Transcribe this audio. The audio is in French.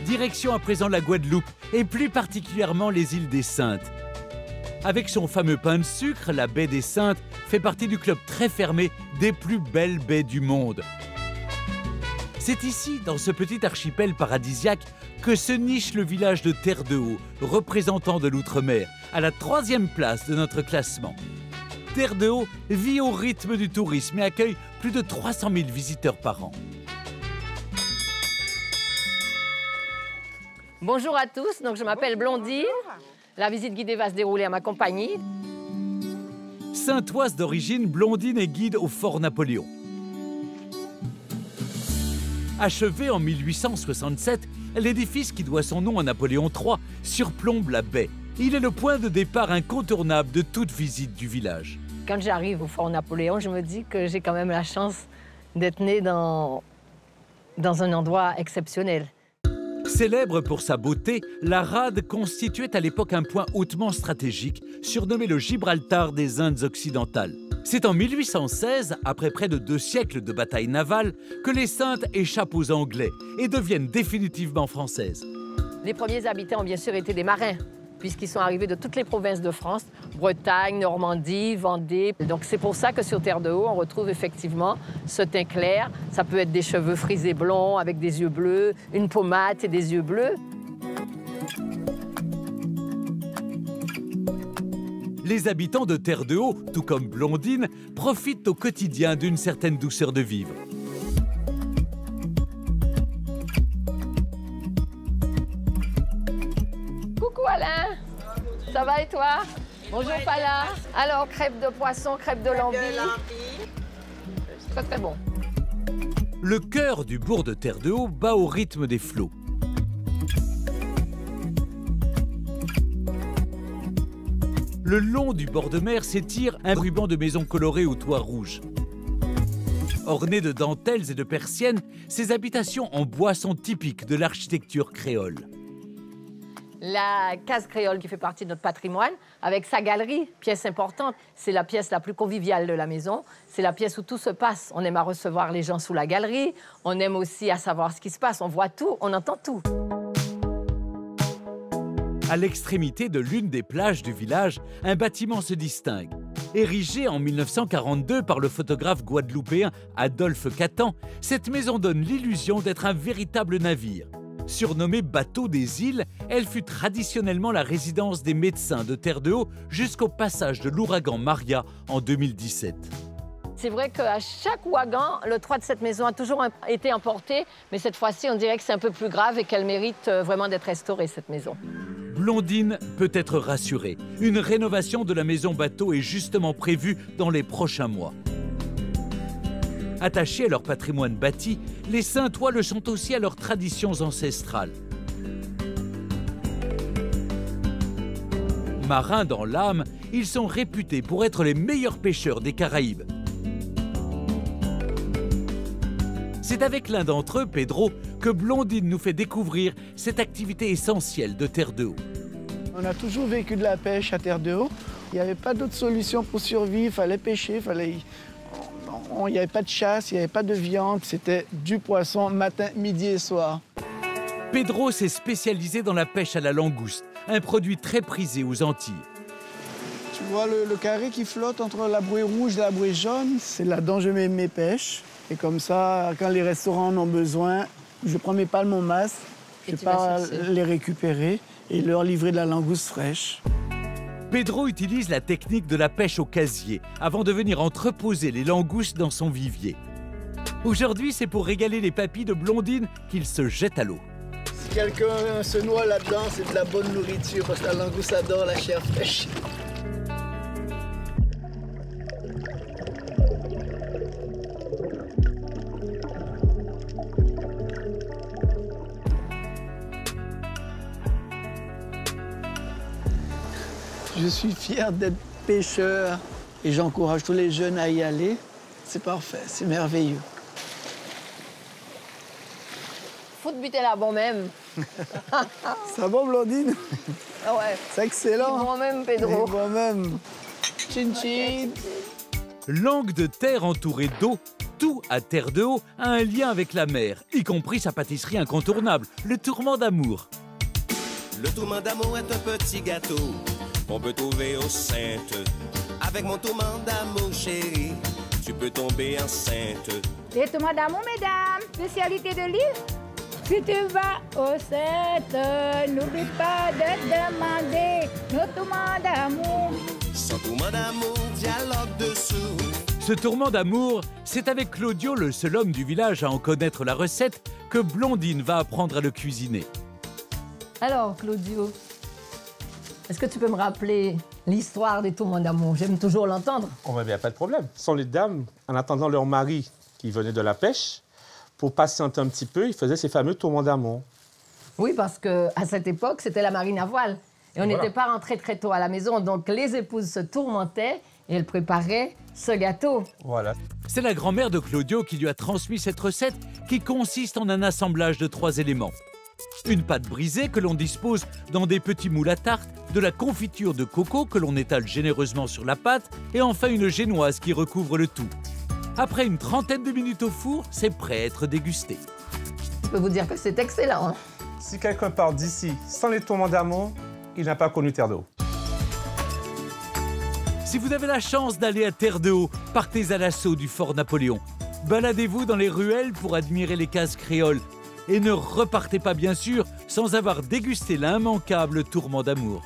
Direction à présent la Guadeloupe, et plus particulièrement les îles des Saintes. Avec son fameux pain de sucre, la baie des Saintes fait partie du club très fermé des plus belles baies du monde. C'est ici, dans ce petit archipel paradisiaque, que se niche le village de Terre-de-Haut, représentant de l'outre-mer, à la 3e place de notre classement. Terre-de-Haut vit au rythme du tourisme et accueille plus de 300 000 visiteurs par an. Bonjour à tous, donc je m'appelle Blondine. La visite guidée va se dérouler à ma compagnie. Saintoise d'origine, Blondine est guide au Fort Napoléon. Achevé en 1867, l'édifice qui doit son nom à Napoléon III surplombe la baie. Il est le point de départ incontournable de toute visite du village. Quand j'arrive au Fort Napoléon, je me dis que j'ai quand même la chance d'être née dans un endroit exceptionnel. Célèbre pour sa beauté, la rade constituait à l'époque un point hautement stratégique, surnommé le Gibraltar des Indes occidentales. C'est en 1816, après près de 2 siècles de batailles navales, que les Saintes échappent aux Anglais et deviennent définitivement françaises. Les premiers habitants ont bien sûr été des marins, puisqu'ils sont arrivés de toutes les provinces de France, Bretagne, Normandie, Vendée. Donc c'est pour ça que sur Terre-de-Haut, on retrouve effectivement ce teint clair. Ça peut être des cheveux frisés blonds avec des yeux bleus, une pommade et des yeux bleus. Les habitants de Terre-de-Haut, tout comme Blondine, profitent au quotidien d'une certaine douceur de vivre. Coucou Alain, ça va et toi? Bonjour Pala. Alors, crêpes de poisson, crêpes de lambie. Très très bon. Le cœur du bourg de Terre-de-Haut bat au rythme des flots. Le long du bord de mer s'étire un ruban de maisons colorées aux toits rouges. Ornées de dentelles et de persiennes, ces habitations en bois sont typiques de l'architecture créole. La case créole qui fait partie de notre patrimoine, avec sa galerie, pièce importante. C'est la pièce la plus conviviale de la maison. C'est la pièce où tout se passe. On aime à recevoir les gens sous la galerie. On aime aussi à savoir ce qui se passe. On voit tout, on entend tout. À l'extrémité de l'une des plages du village, un bâtiment se distingue. Érigée en 1942 par le photographe guadeloupéen Adolphe Catan, cette maison donne l'illusion d'être un véritable navire. Surnommée Bateau des îles, elle fut traditionnellement la résidence des médecins de Terre-de-Haut jusqu'au passage de l'ouragan Maria en 2017. C'est vrai qu'à chaque ouragan, le toit de cette maison a toujours été emporté, mais cette fois-ci, on dirait que c'est un peu plus grave et qu'elle mérite vraiment d'être restaurée, cette maison. Blondine peut être rassurée. Une rénovation de la maison bateau est justement prévue dans les prochains mois. Attachés à leur patrimoine bâti, les Saintois le sont aussi à leurs traditions ancestrales. Marins dans l'âme, ils sont réputés pour être les meilleurs pêcheurs des Caraïbes. C'est avec l'un d'entre eux, Pedro, que Blondine nous fait découvrir cette activité essentielle de Terre-de-Haut. On a toujours vécu de la pêche à Terre-de-Haut. Il n'y avait pas d'autre solution pour survivre, il fallait pêcher, il n'y avait pas de chasse, il n'y avait pas de viande, c'était du poisson matin, midi et soir. Pedro s'est spécialisé dans la pêche à la langouste, un produit très prisé aux Antilles. Tu vois le carré qui flotte entre la bouée rouge et la bouée jaune, c'est là-dedans que je mets mes pêches. Et comme ça, quand les restaurants en ont besoin, je prends mes palmes en masse, je pars les récupérer et leur livrer de la langouste fraîche. Pedro utilise la technique de la pêche au casier avant de venir entreposer les langoustes dans son vivier. Aujourd'hui, c'est pour régaler les papilles de Blondine qu'il se jette à l'eau. Si quelqu'un se noie là-dedans, c'est de la bonne nourriture parce que la langouste adore la chair fraîche. Je suis fier d'être pêcheur et j'encourage tous les jeunes à y aller. C'est parfait, c'est merveilleux. Faut te buter là bon même. Ça va, Blondine? Ah ouais. C'est excellent. Moi-même, Pedro. Moi-même. Chin chin. Langue de terre entourée d'eau, Tout à Terre de Haut a un lien avec la mer, y compris sa pâtisserie incontournable, le tourment d'amour. Le tourment d'amour est un petit gâteau qu'on peut trouver aux Saintes. Avec mon tourment d'amour, chérie, tu peux tomber enceinte. Les tourments d'amour, mesdames, spécialité de l'île. Si tu vas aux Saintes, n'oublie pas de demander nos tourments d'amour. Sans tourment d'amour, dialogue dessous. Ce tourment d'amour, c'est avec Claudio, le seul homme du village à en connaître la recette, que Blondine va apprendre à le cuisiner. Alors, Claudio, est-ce que tu peux me rappeler l'histoire des tourments d'amour? J'aime toujours l'entendre. Oh, ben, pas de problème. Ce sont les dames, en attendant leur mari qui venait de la pêche, pour patienter un petit peu, ils faisaient ces fameux tourments d'amour. Oui, parce qu'à cette époque, c'était la marine à voile. Et on n'était pas rentré très tôt à la maison. Donc, les épouses se tourmentaient et elles préparaient ce gâteau. Voilà. C'est la grand-mère de Claudio qui lui a transmis cette recette qui consiste en un assemblage de 3 éléments. Une pâte brisée que l'on dispose dans des petits moules à tarte, de la confiture de coco que l'on étale généreusement sur la pâte et enfin une génoise qui recouvre le tout. Après une trentaine de minutes au four, c'est prêt à être dégusté. Je peux vous dire que c'est excellent. Si quelqu'un part d'ici sans les tourments d'amour, il n'a pas connu Terre de Haut. Si vous avez la chance d'aller à Terre de Haut, partez à l'assaut du Fort Napoléon. Baladez-vous dans les ruelles pour admirer les cases créoles. Et ne repartez pas bien sûr sans avoir dégusté l'immanquable tourment d'amour.